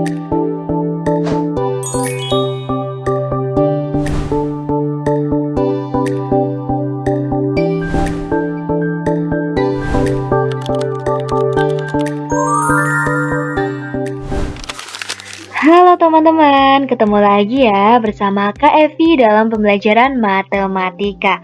Halo teman-teman, ketemu lagi ya bersama Kak Evi dalam pembelajaran matematika.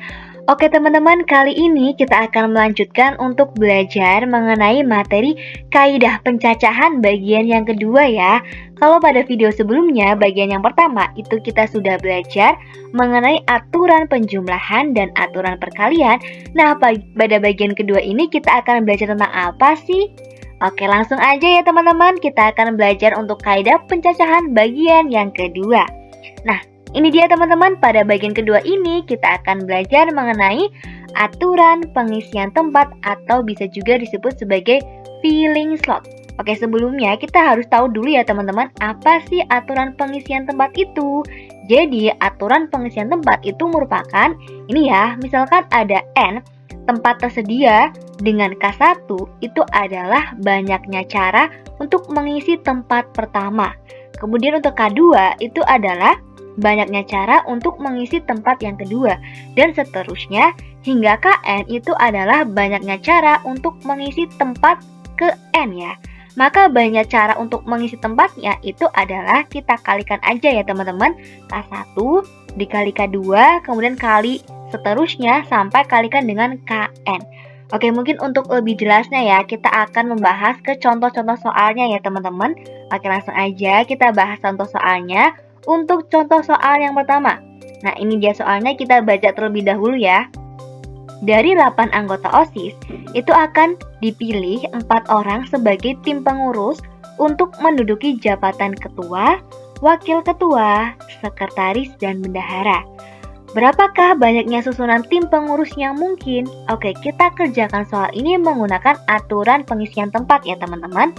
Oke teman-teman, kali ini kita akan melanjutkan untuk belajar mengenai materi kaidah pencacahan bagian yang kedua ya. Kalau pada video sebelumnya, bagian yang pertama itu kita sudah belajar mengenai aturan penjumlahan dan aturan perkalian. Nah, pada bagian kedua ini kita akan belajar tentang apa sih? Oke, langsung aja ya teman-teman, kita akan belajar untuk kaidah pencacahan bagian yang kedua. Nah, ini dia teman-teman, pada bagian kedua ini kita akan belajar mengenai aturan pengisian tempat atau bisa juga disebut sebagai filling slot. Oke, sebelumnya kita harus tahu dulu ya teman-teman, apa sih aturan pengisian tempat itu? Jadi, aturan pengisian tempat itu merupakan, ini ya, misalkan ada N, tempat tersedia dengan K1 itu adalah banyaknya cara untuk mengisi tempat pertama. Kemudian untuk K2 itu adalah banyaknya cara untuk mengisi tempat yang kedua. Dan seterusnya hingga Kn itu adalah banyaknya cara untuk mengisi tempat ke N ya. Maka banyak cara untuk mengisi tempatnya itu adalah kita kalikan aja ya teman-teman. K1 dikali K2 kemudian kali seterusnya sampai kalikan dengan Kn. Oke, mungkin untuk lebih jelasnya ya, kita akan membahas ke contoh-contoh soalnya ya teman-teman. Oke, langsung aja kita bahas contoh soalnya. Untuk contoh soal yang pertama. Nah, ini dia soalnya, kita baca terlebih dahulu ya. Dari 8 anggota OSIS, itu akan dipilih 4 orang sebagai tim pengurus untuk menduduki jabatan ketua, wakil ketua, sekretaris, dan bendahara. Berapakah banyaknya susunan tim pengurus yang mungkin? Oke, kita kerjakan soal ini menggunakan aturan pengisian tempat ya teman-teman.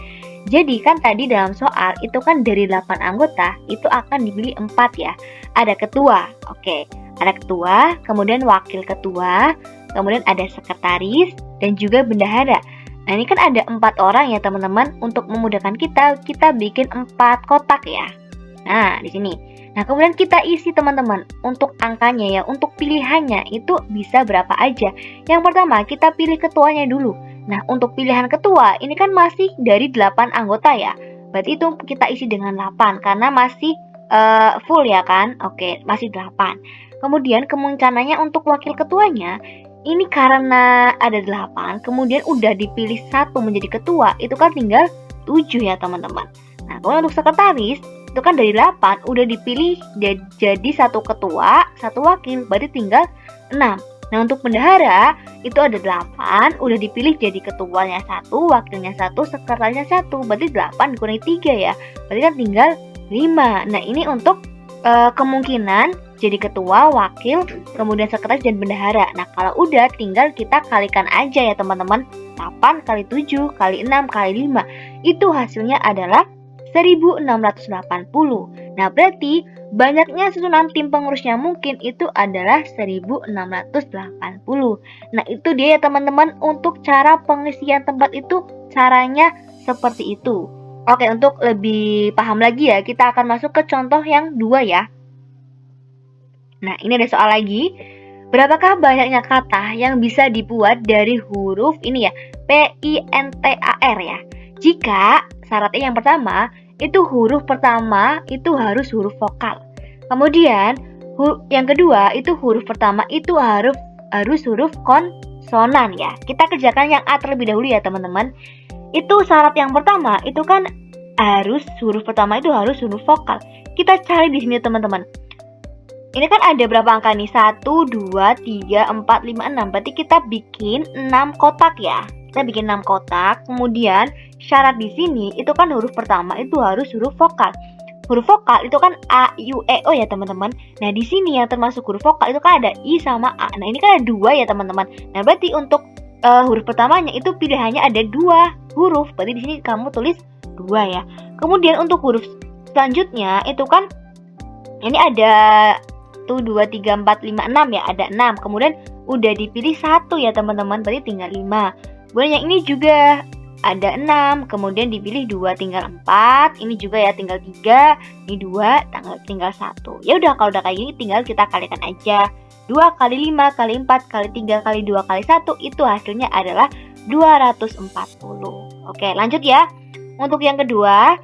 Jadi kan tadi dalam soal itu kan dari 8 anggota itu akan dipilih 4 ya. Ada ketua, oke. Ada ketua, kemudian wakil ketua, kemudian ada sekretaris, dan juga bendahara. Nah ini kan ada 4 orang ya teman-teman. Untuk memudahkan kita bikin 4 kotak ya. Nah di sini. Nah, kemudian kita isi teman-teman untuk angkanya ya, untuk pilihannya itu bisa berapa aja. Yang pertama, kita pilih ketuanya dulu. Nah, untuk pilihan ketua, ini kan masih dari 8 anggota ya. Berarti itu kita isi dengan 8, karena masih full ya kan. Oke, masih 8. Kemudian kemungkinannya untuk wakil ketuanya, ini karena ada 8, kemudian udah dipilih 1 menjadi ketua, itu kan tinggal 7 ya teman-teman. Nah, kalau untuk sekretaris, itu kan dari 8 udah dipilih jadi 1 ketua, 1 wakil, berarti tinggal 6. Nah untuk bendahara itu ada 8, udah dipilih jadi ketuanya 1, wakilnya 1, sekretarisnya 1, berarti 8 dikurangi 3 ya, berarti kan tinggal 5. Nah ini untuk kemungkinan jadi ketua, wakil, kemudian sekretaris dan bendahara. Nah kalau udah tinggal kita kalikan aja ya teman-teman, 8 kali 7 kali 6 kali 5, itu hasilnya adalah 1680. Nah, berarti banyaknya susunan tim pengurusnya mungkin itu adalah 1680. Nah, itu dia ya teman-teman, untuk cara pengisian tempat itu caranya seperti itu. Oke, untuk lebih paham lagi ya, kita akan masuk ke contoh yang 2 ya. Nah, ini ada soal lagi. Berapakah banyaknya kata yang bisa dibuat dari huruf ini ya, PINTAR ya? Jika syaratnya yang pertama, itu huruf pertama itu harus huruf vokal. Kemudian yang kedua itu huruf pertama itu harus huruf konsonan ya. Kita kerjakan yang A terlebih dahulu ya teman-teman. Itu syarat yang pertama itu kan harus huruf pertama itu harus huruf vokal. Kita cari di sini teman-teman. Ini kan ada berapa angka nih? 1, 2, 3, 4, 5, 6. Berarti kita bikin 6 kotak ya. Kita bikin 6 kotak. Kemudian syarat di sini itu kan huruf pertama itu harus huruf vokal. Huruf vokal itu kan A, I, U, E, O ya teman-teman. Nah di sini yang termasuk huruf vokal itu kan ada I sama A. Nah ini kan ada 2 ya teman-teman. Nah berarti untuk huruf pertamanya itu pilihannya ada 2 huruf. Berarti di sini kamu tulis 2 ya. Kemudian untuk huruf selanjutnya itu kan ini ada 1, 2, 3, 4, 5, 6 ya. Ada 6. Kemudian udah dipilih 1 ya teman-teman. Berarti tinggal 5. Kemudian yang ini juga ada 6, kemudian dipilih 2 tinggal 4, ini juga ya tinggal 3, ini 2 tinggal 1. Ya udah kalau udah kayak gini tinggal kita kalikan aja. 2 kali 5 kali 4 kali 3 kali 2 kali 1 itu hasilnya adalah 240. Oke, lanjut ya. Untuk yang kedua,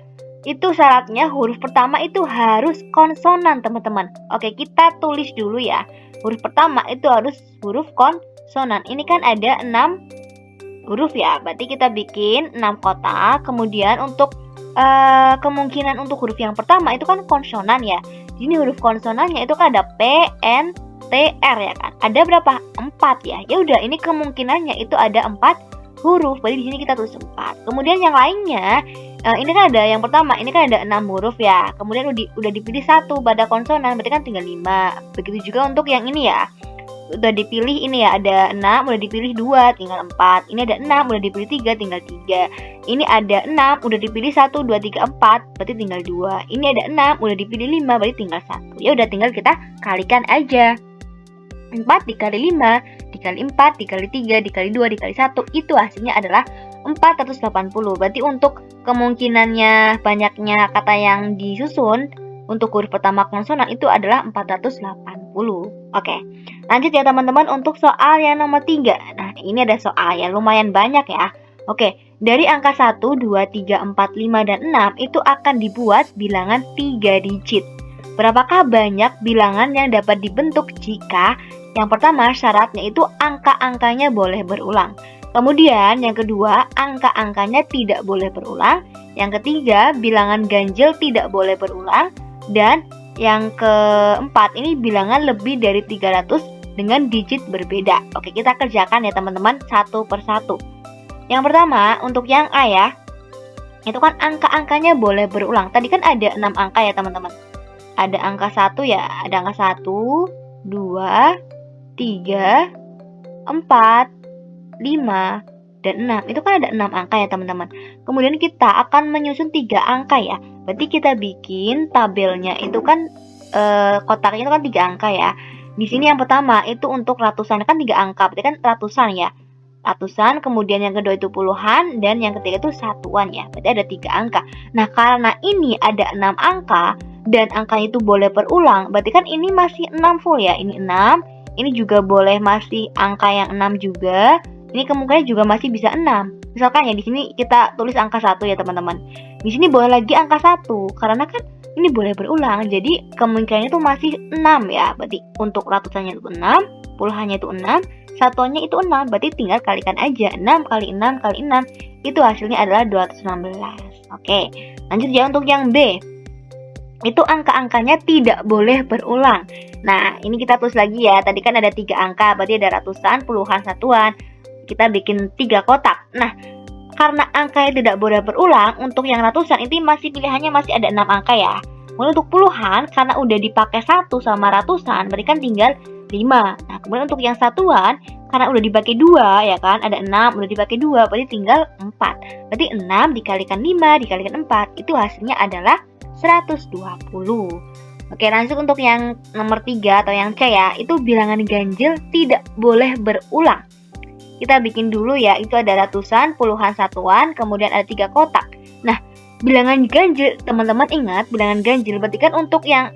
itu syaratnya huruf pertama itu harus konsonan, teman-teman. Oke, kita tulis dulu ya. Huruf pertama itu harus huruf konsonan. Ini kan ada 6 huruf ya, berarti kita bikin 6 kotak. Kemudian untuk kemungkinan untuk huruf yang pertama itu kan konsonan ya. Ini huruf konsonannya itu kan ada P, N, T, R ya kan. Ada berapa? 4 ya. Ya udah, ini kemungkinannya itu ada 4 huruf. Berarti di sini kita tulis 4. Kemudian yang lainnya, ini kan ada yang pertama, ini kan ada 6 huruf ya. Kemudian udah dipilih 1 pada konsonan, berarti kan tinggal 5. Begitu juga untuk yang ini ya. Udah dipilih ini ya, ada 6, udah dipilih 2, tinggal 4. Ini ada 6, udah dipilih 3, tinggal 3. Ini ada 6, udah dipilih 1, 2, 3, 4, berarti tinggal 2. Ini ada 6, udah dipilih 5, berarti tinggal 1. Ya udah tinggal kita kalikan aja. 4 dikali 5, dikali 4, dikali 3, dikali 2, dikali 1, itu hasilnya adalah 480. Berarti untuk kemungkinannya banyaknya kata yang disusun, untuk huruf pertama konsonan itu adalah 480. Oke, lanjut ya teman-teman untuk soal yang nomor 3. Nah, ini ada soal yang lumayan banyak ya. Oke, dari angka 1, 2, 3, 4, 5, dan 6 itu akan dibuat bilangan 3 digit. Berapakah banyak bilangan yang dapat dibentuk jika yang pertama syaratnya itu angka-angkanya boleh berulang. Kemudian yang kedua, angka-angkanya tidak boleh berulang. Yang ketiga, bilangan ganjil tidak boleh berulang. Dan yang keempat, ini bilangan lebih dari 300 dengan digit berbeda. Oke, kita kerjakan ya teman-teman satu persatu. Yang pertama, untuk yang A ya, itu kan angka-angkanya boleh berulang. Tadi kan ada 6 angka ya teman-teman. Ada angka 1 ya, ada angka 1, 2, 3, 4, 5, dan 6. Itu kan ada 6 angka ya teman-teman. Kemudian kita akan menyusun 3 angka ya. Berarti kita bikin tabelnya itu kan kotaknya itu kan 3 angka ya. Di sini yang pertama itu untuk ratusan, kan 3 angka, berarti kan ratusan ya. Ratusan, kemudian yang kedua itu puluhan, dan yang ketiga itu satuan ya. Berarti ada 3 angka. Nah, karena ini ada 6 angka dan angkanya itu boleh berulang, berarti kan ini masih 6 full ya. Ini 6, ini juga boleh masih angka yang 6 juga. Ini kemungkinan juga masih bisa 6. Misalkan ya di sini kita tulis angka 1 ya teman-teman. Di sini boleh lagi angka 1 karena kan ini boleh berulang. Jadi kemungkinannya itu masih 6 ya. Berarti untuk ratusannya itu 6, puluhannya itu 6, satuannya itu 6. Berarti tinggal kalikan aja. 6 kali 6 kali 6 itu hasilnya adalah 216. Oke, lanjut ya untuk yang B. Itu angka-angkanya tidak boleh berulang. Nah, ini kita tulis lagi ya. Tadi kan ada 3 angka, berarti ada ratusan, puluhan, satuan. Kita bikin 3 kotak. Nah, karena angkanya tidak boleh berulang, untuk yang ratusan ini masih pilihannya masih ada 6 angka ya. Kemudian untuk puluhan, karena udah dipakai 1 sama ratusan, berarti kan tinggal 5. Nah, kemudian untuk yang satuan, karena udah dipakai 2 ya kan, ada 6, udah dipakai 2, berarti tinggal 4. Berarti 6 dikalikan 5 dikalikan 4, itu hasilnya adalah 120. Oke, lanjut untuk yang nomor 3 atau yang C ya, itu bilangan ganjil tidak boleh berulang. Kita bikin dulu ya, itu ada ratusan, puluhan, satuan, kemudian ada 3 kotak. Nah, bilangan ganjil, teman-teman ingat, bilangan ganjil berarti kan untuk yang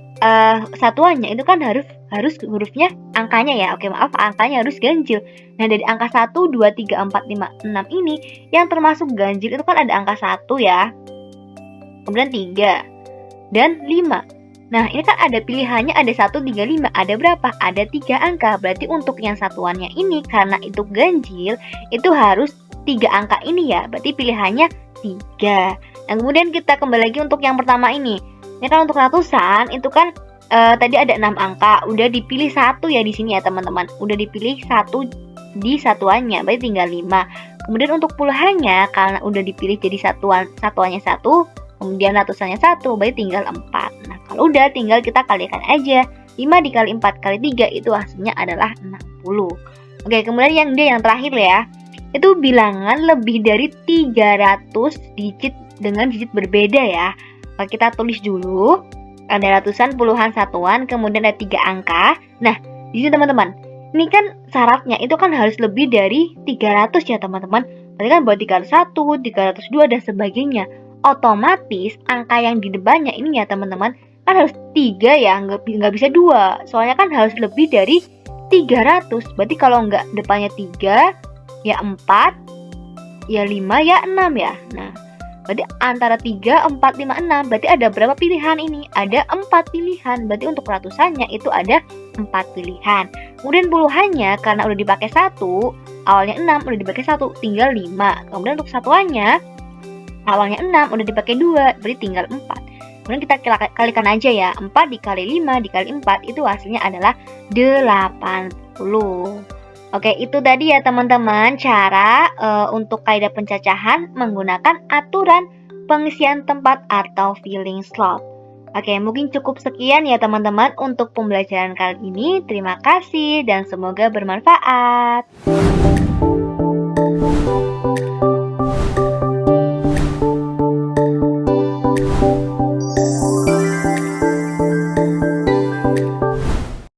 satuannya itu kan harus hurufnya angkanya ya. Oke, maaf, angkanya harus ganjil. Nah, dari angka 1, 2, 3, 4, 5, 6 ini yang termasuk ganjil itu kan ada angka 1 ya. Kemudian 3 dan 5. Nah, ini kan ada pilihannya, ada 1, 3, 5. Ada berapa? Ada 3 angka. Berarti untuk yang satuannya ini, karena itu ganjil, itu harus 3 angka ini ya. Berarti pilihannya 3. Nah, kemudian kita kembali lagi untuk yang pertama ini. Ini kan untuk ratusan, itu kan tadi ada 6 angka. Udah dipilih 1 ya di sini ya teman-teman. Udah dipilih 1 di satuannya, berarti tinggal 5. Kemudian untuk puluhannya, karena udah dipilih jadi satuannya 1, kemudian ratusannya 1, berarti tinggal 4. Nah, kalau udah tinggal kita kalikan aja. 5 dikali 4 kali 3 itu hasilnya adalah 60. Oke, kemudian yang D yang terakhir ya. Itu bilangan lebih dari 300 digit dengan digit berbeda ya. Oke, kita tulis dulu. Ada ratusan, puluhan, satuan, kemudian ada 3 angka. Nah, di sini teman-teman, ini kan syaratnya itu kan harus lebih dari 300 ya teman-teman. Berarti kan buat 301, 302, dan sebagainya. Otomatis angka yang di depannya ini ya teman-teman, kan harus 3 ya, nggak bisa 2. Soalnya kan harus lebih dari 300. Berarti kalau nggak depannya 3, ya 4, ya 5, ya 6 ya. Nah, berarti antara 3, 4, 5, 6. Berarti ada berapa pilihan ini? Ada 4 pilihan. Berarti untuk ratusannya itu ada 4 pilihan. Kemudian puluhannya karena udah dipakai 1, awalnya 6 udah dipakai 1, tinggal 5. Kemudian untuk satuannya awalnya 6 udah dipakai 2, berarti tinggal 4. Kemudian kita kalikan aja ya. 4 dikali 5 dikali 4 itu hasilnya adalah 80. Oke, itu tadi ya teman-teman cara untuk kaidah pencacahan menggunakan aturan pengisian tempat atau filling slot. Oke, mungkin cukup sekian ya teman-teman untuk pembelajaran kali ini. Terima kasih dan semoga bermanfaat.